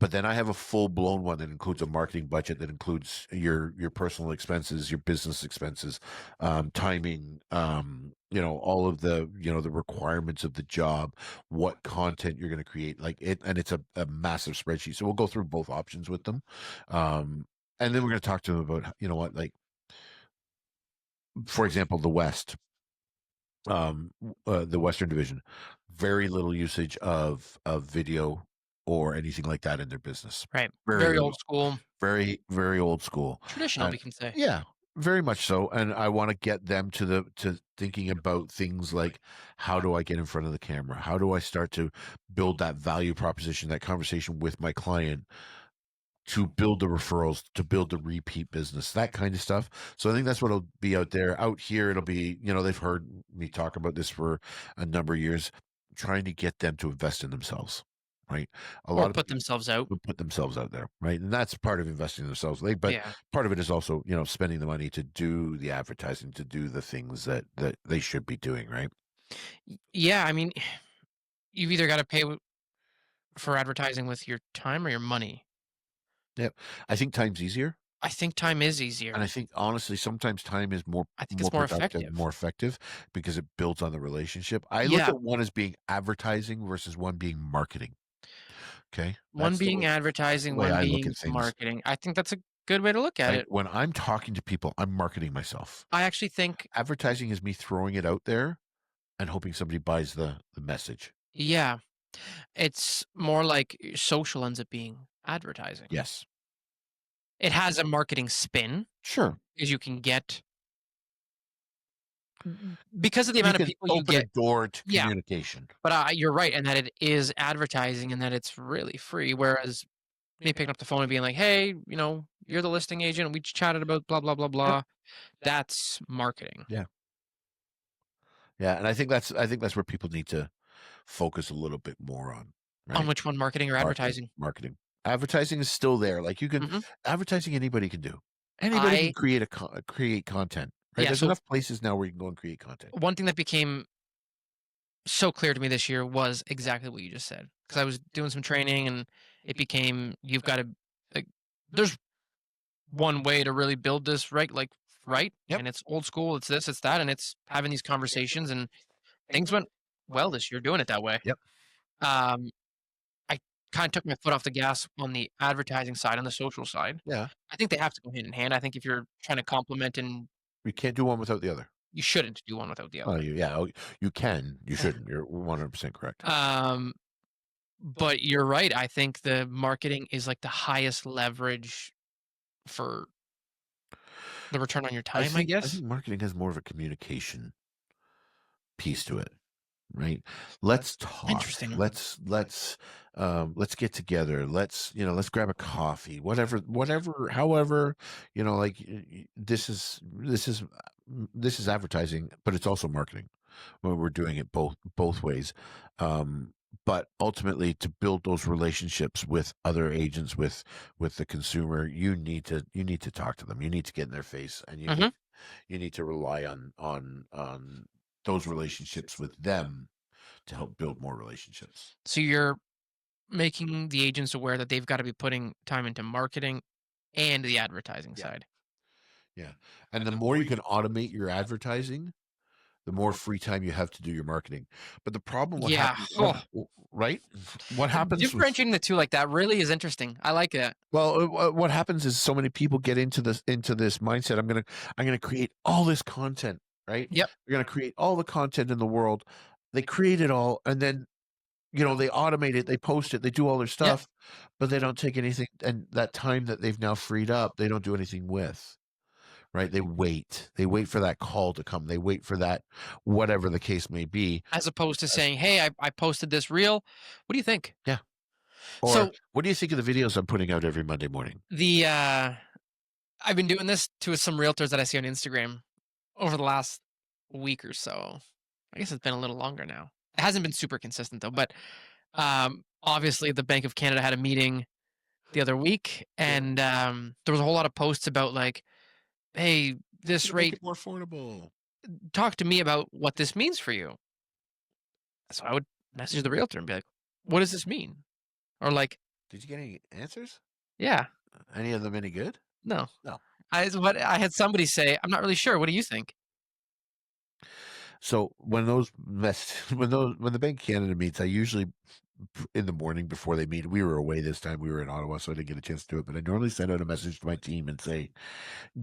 But then I have a full blown one that includes a marketing budget that includes your personal expenses, your business expenses, timing, all of the the requirements of the job, what content you're going to create, like it, and it's a massive spreadsheet. So we'll go through both options with them, and then we're going to talk to them about what, like, for example, the Western Division, very little usage of video or anything like that in their business. Right. Very Very old little. school, Very, very old school. traditional, And we can say. yeah, very much so. And I want to get them to thinking about things like, how do I get in front of the camera? How do I start to build that value proposition, that conversation with my client, to build the referrals, to build the repeat business, that kind of stuff. So I think that's what'll be out there. Out here, it'll be, they've heard me talk about this for a number of years, trying to get them to invest in themselves, right? A Or lot of put people themselves out. will put themselves out there, right? And that's part of investing in themselves. But Yeah. part of it is also, spending the money to do the advertising, to do the things that they should be doing, right? Yeah, I mean, you've either gotta pay for advertising with your time or your money. Yep. I think time's easier. I think time is And I easier. think honestly, sometimes time is more I think more it's more productive, effective. more effective because it builds on the relationship. I look Yeah. at one as being advertising versus one being marketing. Okay, One being that's the advertising, way one I look being at things. marketing. I think that's a good way to look at Right? it. When I'm talking to people, I'm marketing myself. I actually think Advertising is me throwing it out there and hoping somebody buys the message. yeah, it's more like social ends up being advertising. Yes. It has a marketing spin, Sure. because you can get because of the You amount of can people you open a get. door to Yeah, communication. but, you're right in that it is advertising and that it's really free, whereas me picking up the phone and being like, "Hey, you're the listing agent, we just chatted about blah, blah, blah, Yep. blah." That's marketing. Yeah. Yeah, and I think that's where people need to focus a little bit more on, On right? which one, marketing or Marketing, advertising? marketing. Advertising is still there. Like, you can Mhm. advertising, anybody can do. Anybody can I create content, right? Yeah, There's so enough places now where you can go and create content. one thing that became so clear to me this year was exactly what you just said. Because I was doing some training and it became, you've gotta like, there's one way to really build this right, Yep. and it's old school, it's this, it's that, and it's having these conversations, and things went well this year doing it that way. Yep. Um, I kinda took my foot off the gas on the advertising side, on the social side. Yeah. I think they have to go hand in hand. I think if you're trying to complement and You can't do one without the other. you shouldn't do one without the Oh, other. you can. You shouldn't. You're 100% correct. Um, but you're right. I think the marketing is like the highest leverage for the return on your I time, I think I guess. think marketing has more of a communication piece to it. Right? Let's talk. Interesting. Let's get together. Let's grab a coffee. Whatever, however, like, this is advertising, but it's also marketing. When we're doing it both ways. Um, but ultimately, to build those relationships with other agents, with the consumer, you need to talk to them. You need to get in their face, and Mhm. you need to rely on those relationships with them to help build more relationships. So you're making the agents aware that they've gotta be putting time into marketing and the advertising Yeah. side. Yeah. And the more you can automate your advertising, the more free time you have to do your marketing. But the problem, Yeah. Oh, right? What happens with differentiating the 2 like that really is interesting. I like it. well, what happens is so many people get into this mindset. I'm gonna create all this content, right? Yep, They're gonna create all the content in the world. They create it all, and then they automate it, they post it, they do all their yep. stuff, but they don't take anything, and that time that they've now freed up, they don't do anything with, right? They wait for that call to come. They wait for that, whatever the case may be. As opposed to As saying, "Hey, I posted this reel. What do you think?" Yeah. Or So what do you think of the videos I'm putting out every Monday morning? the I've been doing this to some realtors that I see on Instagram over the last week or so. I guess it's been a little longer now. It hasn't been super consistent though, but obviously the Bank of Canada had a meeting the other week, Yeah. and there was a whole lot of posts about like, "Hey, It's this gonna make rate. it more affordable. Talk to me about what this means for you." So I would message the realtor and be like, "What does this mean?" Or like, Did you get any answers? "Yeah, Any of them any good? no." No. I had somebody say, "I'm not really sure. What do you think?" So when those when the Bank of Canada meets, I usually in the morning before they meet. We were away this time. We were in Ottawa, so I didn't get a chance to do it. But I normally send out a message to my team and say,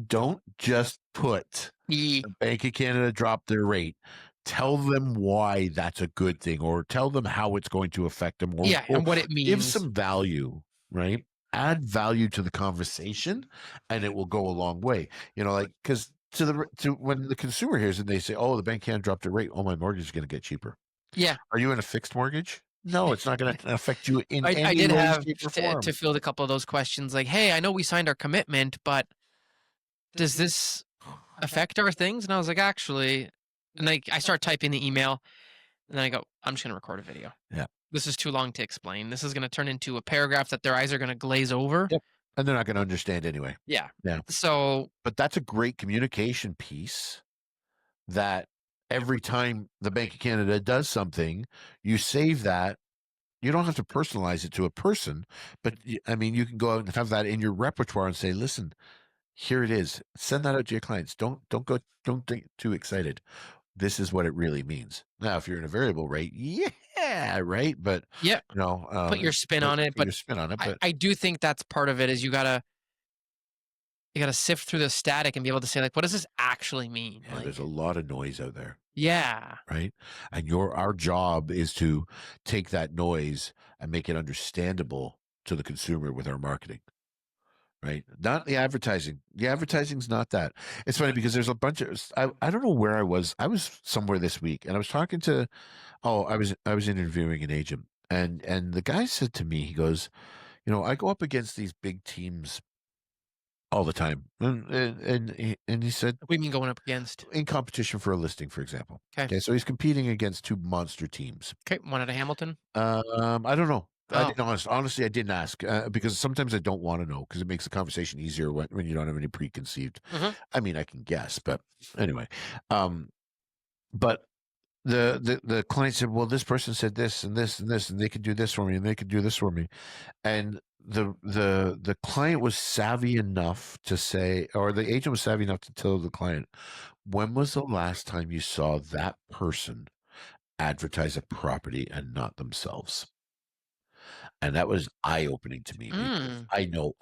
"Don't just put Ye the Bank of Canada dropped their rate. Tell them why that's a good thing, or tell them how it's going to affect them, Yeah, or and what it give means. some value, right? Add value to the conversation, and it will go a long way. Like because to when the consumer hears it, they say, "Oh, the bank can't drop their rate. Oh, my mortgage is going to get cheaper." Yeah. Are you in a fixed mortgage? No, it's not going to affect you in I any did way, have shape, or to form. field a couple of those questions like, "Hey, I know we signed our commitment, but does this affect our things?" And I was like, "Actually," and I start typing the email, and then I go, "I'm just gonna record a video. Yeah. This is too long to explain. This is gonna turn into a paragraph that their eyes are gonna glaze over." Yep. And they're not going to understand anyway. Yeah. Yeah. So, But that's a great communication piece that every time the Bank of Canada does something, you save that. You don't have to personalize it to a person, but I mean, you can go out and have that in your repertoire and say, "Listen, here it is. Send that out to your clients. Don't get too excited. This is what it really means." Now, if you're in a variable rate, yeah, right. But yeah, put your spin put on it, but your spin on it. But I do think that's part of it is you gotta sift through the static and be able to say, like, "What does this actually mean?" yeah, there's a Like, lot of noise out there. yeah. Right? And our job is to take that noise and make it understandable to the consumer with our marketing, right? Not the advertising. The advertising's not that. It's funny because there's a bunch of I don't know where I was. I was somewhere this week and I was talking to I was interviewing an agent and the guy said to me, he goes, I go up against these big teams all the time. And he said, What do you mean going up against? in competition for a listing, for example. Okay. Okay, so he's competing against two monster teams. Okay, one out of Hamilton? I don't know. I Oh. didn't honestly, I didn't ask because sometimes I don't want to know because it makes the conversation easier when you don't have any preconceived. Mhm. I mean, I can guess, but anyway. Um, but the client said, "Well, this person said this and this and this, and they could do this for me, and they could do this for me." And the client was savvy enough to say, or the agent was savvy enough to tell the client, "When was the last time you saw that person advertise a property and not themselves?" And that was eye-opening to me because Mm.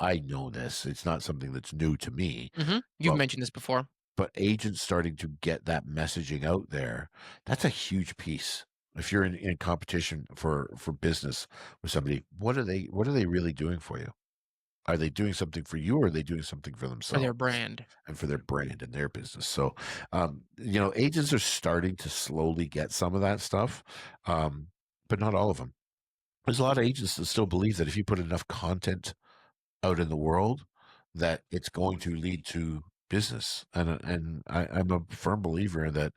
I know this. It's not something that's new to me, Mhm. You've but mentioned this before. agents starting to get that messaging out there, that's a huge piece. If you're in competition for business with somebody, what are they really doing for you? Are they doing something for you or are they doing something for For their themselves brand. and for their brand and their business? So, agents are starting to slowly get some of that stuff, but not all of them. There's a lot of agents that still believe that if you put enough content out in the world, that it's going to lead to business. I'm a firm believer in that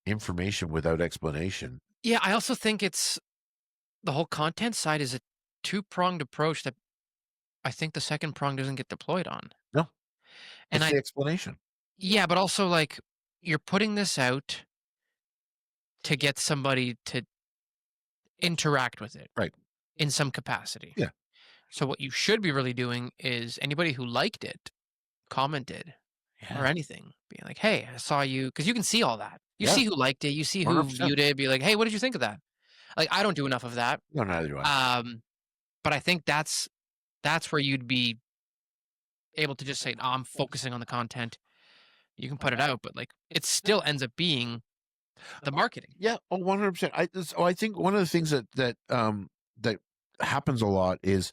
information without explanation. Yeah, I also think it's the whole content side is a two-pronged approach that I think the second prong doesn't get deployed on. No, And it's I the explanation. Yeah, but also, like, you're putting this out to get somebody to interact with it Right. in some capacity. Yeah. So what you should be really doing is anybody who liked it, commented, or Yeah. anything, being like, "Hey, I saw you," because you can see all that. You Yeah. see who liked it, you see who 100%. viewed it, be like, "Hey, what did you think of that?" Like, I don't do enough of that. No, neither do I. Um, but I think that's where you'd be able to just say, "Oh, I'm focusing on the content." You can put it out, but, like, it still ends up being the marketing. Yeah. Oh, 100%. I think one of the things that happens a lot is,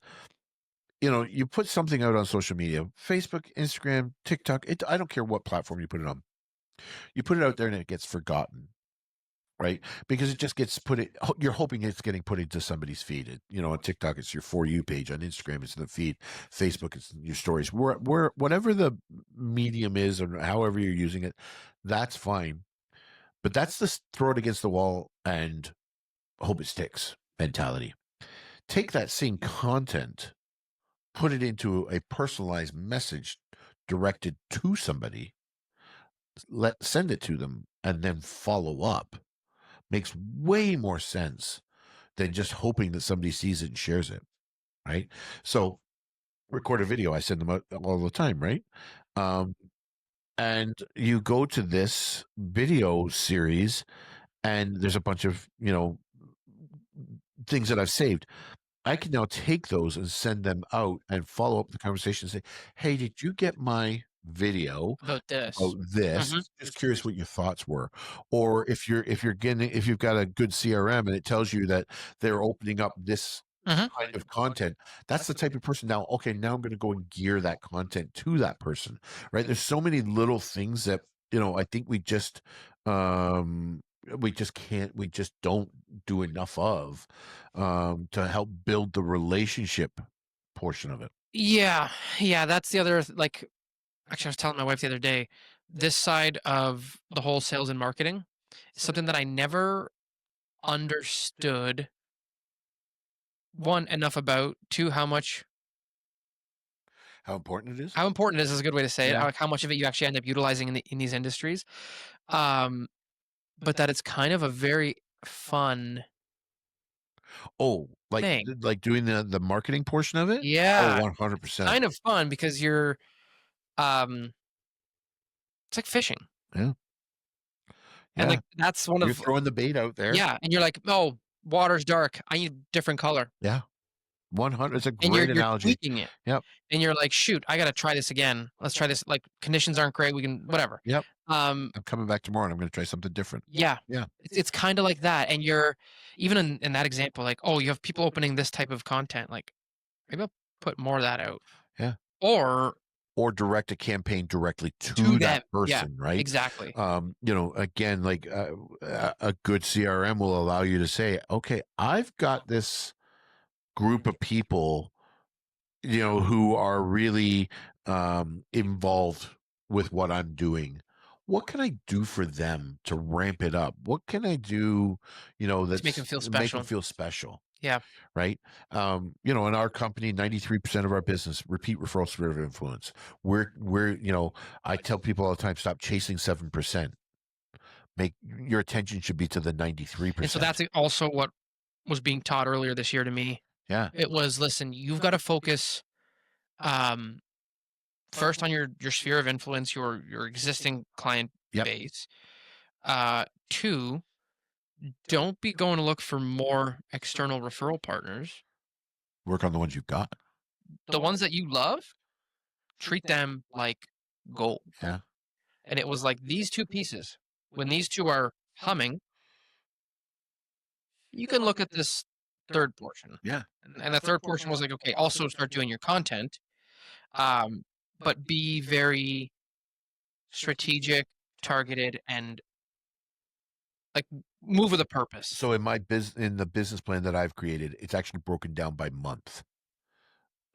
you put something out on social media, Facebook, Instagram, TikTok. I don't care what platform you put it on. You put it out there and it gets forgotten. right? Because it just gets put it. You're hoping it's getting put into somebody's feed. On TikTok, it's your for you page. On Instagram, it's in the feed. Facebook, it's your stories. Where whatever the medium is, or however you're using it, that's fine. But that's the throw it against the wall and hope it sticks mentality. Take that same content, put it into a personalized message directed to somebody, send it to them, and then follow up. Makes way more sense than just hoping that somebody sees it and shares it, right? So record a video. I send them out all the time, right? Um, and you go to this video series, and there's a bunch of things that I've saved. I can now take those and send them out and follow up the conversation and say, "Hey, did you get my video about this. about this? Mhm, Just curious what your thoughts were." Or if you've got a good CRM and it tells you that they're opening up this mhm. kind of content, that's the type of person now, okay, now I'm going to go and gear that content to that person, right? There's so many little things that, I think um we just can't we just don't do enough of to help build the relationship portion of it. Yeah, yeah, that's the other like, actually, I was telling my wife the other day, this side of the whole sales and marketing is something that I never understood, 1, enough about, 2, How important it is? how important it is a good way to say it, Yeah. like, how much of it you actually end up utilizing in these industries, um, but that it's kind of a very fun Oh, thing. like doing the marketing portion of it? Oh, Yeah, it's 100%. kind of fun because um it's like fishing, Yeah. and, Yeah. like, that's one You're of throwing the bait out there. yeah, and you're like, "Oh, water's dark, I need a different color," Yeah. 100, it's a and you're great you're analogy. tweaking it, Yep. and you're like, "Shoot, I gotta try this again. Let's try this, like, conditions aren't great, we can" whatever. Yep. Um, I'm coming back tomorrow and I'm gonna try something different. yeah, Yeah. it's kinda like that, and you're even in that example, like, "Oh, you have people opening this type of content," like, maybe I'll put more of that out, Yeah. or Or direct a campaign directly to to that them. Yeah, person, right? exactly. Again, like a good CRM will allow you to say, okay, I've got this group of people, who are really involved with what I'm doing. What can I do for them to ramp it up? What can I do, To make that's them feel make them special. feel special? Yeah. Right? In our company, 93% of our business, repeat referral sphere of influence. I tell people all the time, stop chasing 7%. Make your attention should be to the And so 93%. that's also what was being taught earlier this year to me. Yeah. It was, listen, you've got to focus um, first on your sphere of influence, your existing client Yep. base. 2, don't be going to look for more external referral partners. Work on the ones you've got. The ones that you love, treat them like gold. Yeah. And it was like these two pieces. When these two are humming, you can look at this third portion. Yeah. And the third portion was like, okay, also start doing your content, um, but be very strategic, targeted, and like move with a purpose. So in the business plan that I've created, it's actually broken down by month.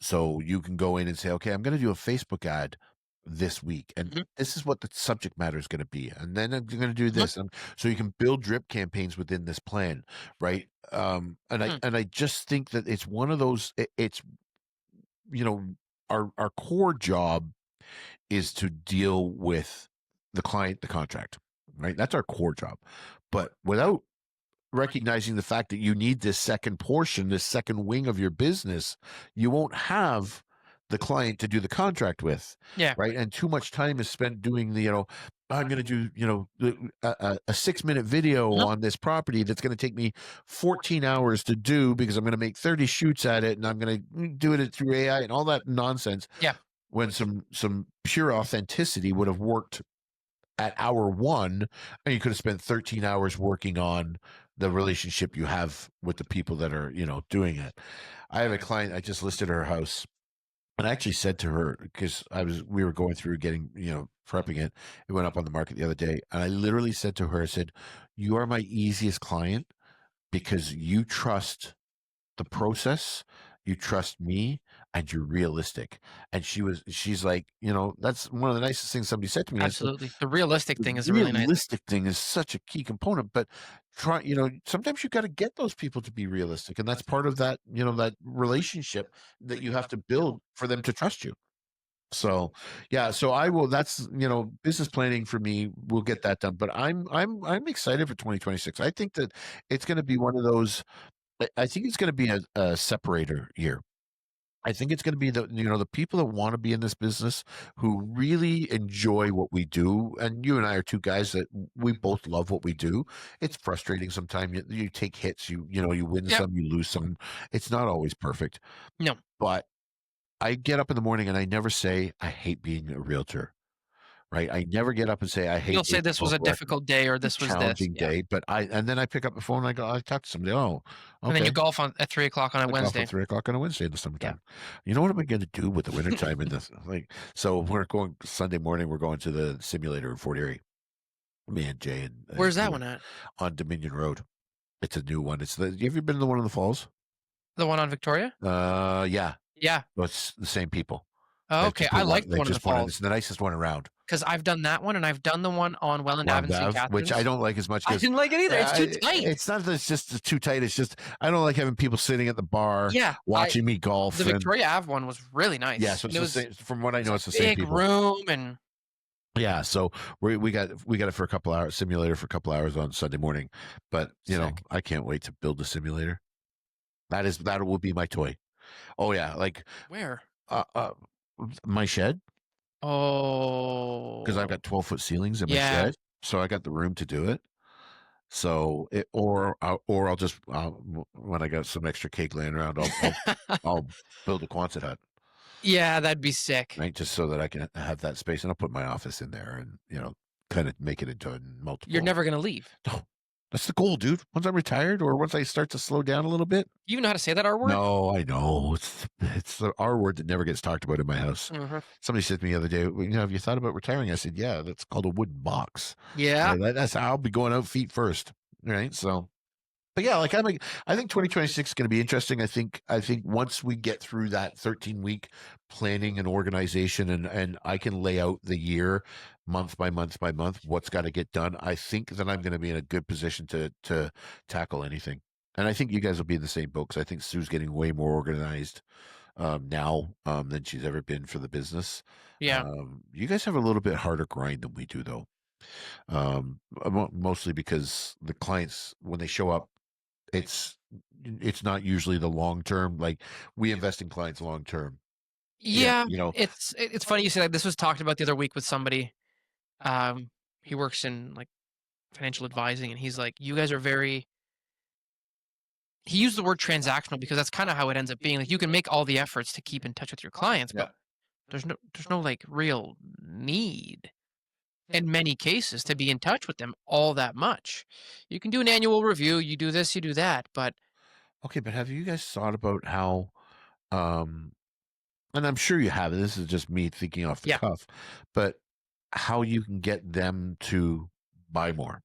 So you can go in and say, okay, I'm going to do a Facebook ad this week, and Mhm, this is what the subject matter is going to be, and then I'm going to do mhm, this, so you can build drip campaigns within this plan, right? And I mhm. and I just think that it's one of those. It's you know our core job is to deal with the client, the contract, right? That's our core job, but without recognizing the fact that you need this second portion, this second wing of your business, you won't have the client to do the contract with, Yeah. right? And too much time is spent doing I'm going to do, a 6-minute video Mhm. on this property that's going to take me 14 hours to do because I'm going to make 30 shoots at it and I'm going to do it through AI and all that nonsense Yeah. when some pure authenticity would have worked at hour one, and you could have spent 13 hours working on the relationship you have with the people that are, doing it. I have a client, I just listed her house. And I actually said to her, because we were going through getting, prepping it. It went up on the market the other day. And I literally said to her, I said, "You are my easiest client because you trust the process, you trust me, and you're realistic." And she's like, that's one of the nicest things somebody said to me. I said, Absolutely. The realistic the thing is a really nice realistic thing is such a key component, but sometimes you got to get those people to be realistic. And that's part of that, that relationship that you have to build for them to trust you. So, yeah, so I will, that's, business planning for me, we'll get that done. But I'm excited for 2026. I think that it's going to be one of those, I think it's going to be a separator year. I think it's going to be the people that want to be in this business who really enjoy what we do. And you and I are two guys that we both love what we do. It's frustrating sometimes. You take hits, you win Yep. some, you lose some. It's not always perfect, No. but I get up in the morning and I never say I hate being a realtor, right? I never get up and say I You'll hate say being a this was a broker. difficult day or It's this a was this. challenging Yeah. day, but and then I pick up the phone and I talk to somebody. Oh, And then you okay. golf at 3 o'clock on a I golf at Wednesday. 3 o'clock on a Wednesday in the Yeah. summertime. You know what am I gonna do with the wintertime in this? Like, so we're going Sunday morning, we're going to the simulator in Fort Erie. Me and Jay and Where's that Peter one at? on Dominion Road. It's a new one. Have you ever been to the one in the falls? The one on Victoria? Yeah. Yeah. Well, it's the same people. Oh, okay. I like the They one in the just put it falls it's the nicest one around. because I've done that one and I've done the one on Welland Ave Round in St. Ave, which I Catharines. don't like as much I because didn't like it either. It's too tight. it's not that it's just too tight. It's just I don't like having people sitting at the bar Yeah. watching me The golf. And Victoria Ave one was really yeah, nice. so And it's the same. From what I it's know, a it's the same big people. room and Yeah, so we got it for a couple hours, simulator for a couple hours on Sunday morning. But sick. I can't wait to build a simulator. That will be my toy. Oh yeah, like Where? uh, uh my shed, because I've Oh. got 12-foot ceilings in my Yeah. shed, so I got the room to do it. So or I'll just when I got some extra cake laying around, I'll build a Quonset hut, Yeah, that'd be sick. right? Just so that I can have that space, and I'll put my office in there, and kind of make it into a You're multiple. never gonna leave. No, that's the goal, dude. Once I'm retired, or once I start to slow down a little bit. You even know how to say that R word? No, I know it's the R word that never gets talked about in my house. Mhm. Somebody said to me the other day, "Well, have you thought about retiring?" I said, "Yeah, that's called a wooden box. Yeah. That's how I'll be going out feet first, right?" So but yeah, like I think 2026 is going to be interesting. I think once we get through that 13-week planning and organization, and I can lay out the year month by month by month what's got to get done. I think that I'm going to be in a good position to tackle anything. And I think you guys will be in the same boat because I think Sue's getting way more organized now than she's ever been for the business. Yeah. You guys have a little bit harder grind than we do, though. Mostly because the clients, when they show up, it's it's not usually the long term. Like we invest in clients long term. Yeah, Yeah. It's funny you say that. This was talked about the other week with somebody. Um, he works in, like, financial advising, and he's like, "You guys are very" he used the word transactional because that's kinda how it ends up being. Like, you can make all the efforts to keep in touch with your clients, yeah. but there's no, like, real need in many cases to be in touch with them all that much. You can do an annual review, you do this, you do that, but Okay, but have you guys thought about how? Um, and I'm sure you have. This is just me thinking off the yeah. cuff, but how you can get them to buy more,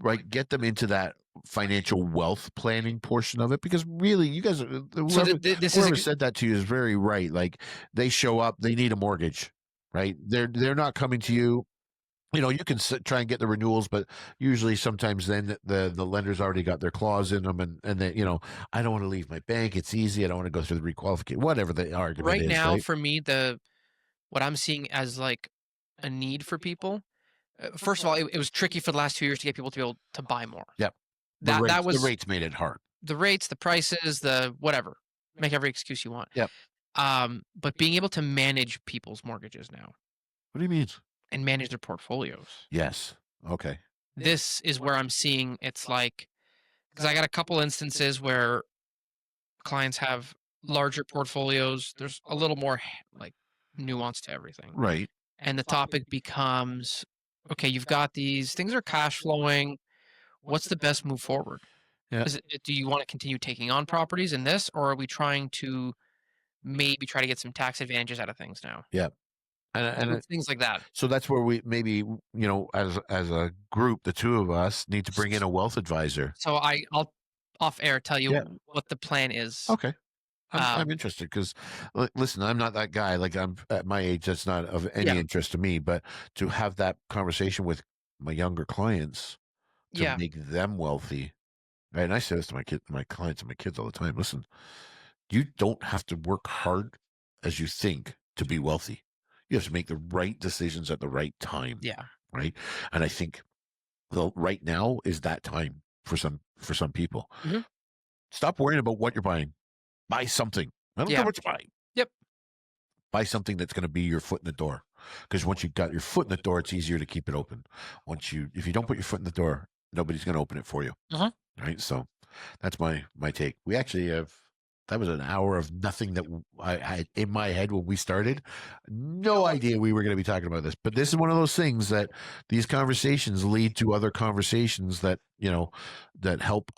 right? Get them into that financial wealth planning portion of it, because really, you guys, So this is a whoever g said that to you is very right. Like they show up, they need a mortgage, right? They're not coming to you. You can try and get the renewals, but usually sometimes then the lender's already got their clause in them, and then I don't want to leave my bank. It's easy. I don't want to go through the requalification, whatever the argument right is, now right? for me, the what I'm seeing as, like, a need for people, first of all, it was tricky for the last 2 years to get people to be able to buy more. Yep. That The was rates made it hard. the rates, the prices, the whatever. Make every excuse you want. Yep. But being able to manage people's mortgages now What do you mean? and manage their portfolios. Yes. Okay. This is where I'm seeing it's like, because I got a couple instances where clients have larger portfolios. There's a little more like nuance to everything. Right. And the topic becomes, okay, you've got these things are cash flowing. What's the best move forward? Yeah. Do you want to continue taking on properties in this, or are we trying to maybe try to get some tax advantages out of things now. Yeah. And Little things like that. so that's where we maybe, as a group, the 2 of us need to bring in S a wealth advisor. so I'll off air tell Yeah. you what the plan is. Okay. I'm Um, interested 'cause listen, I'm not that guy, like, I'm at my age, that's not of any yeah, interest to me, but to have that conversation with my younger clients to yeah, make them wealthy, right? And I say this to my clients and my kids all the time, "Listen, you don't have to work hard as you think to be wealthy. You have to make the right decisions at the right time, yeah. right?" And I think, well, right now is that time for some people. Mhm. Stop worrying about what you're buying. Buy something. I don't care Yeah. what you're buying. Yep. Buy something that's going to be your foot in the door. Because once you've got your foot in the door, it's easier to keep it open. If you don't put your foot in the door, nobody's going to open it for you. Uh-huh. Right. So that's my take. We actually have that was an hour of nothing that I had in my head when we started. No idea we were going to be talking about this, but this is one of those things that these conversations lead to other conversations that that help,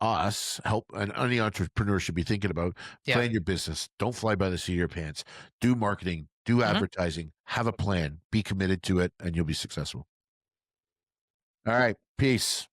and any entrepreneur should be thinking about. Yeah. Plan your business. Don't fly by the seat of your pants. Do marketing. Do Mhm. advertising. Have a plan. Be committed to it, and you'll be successful. All right. Peace.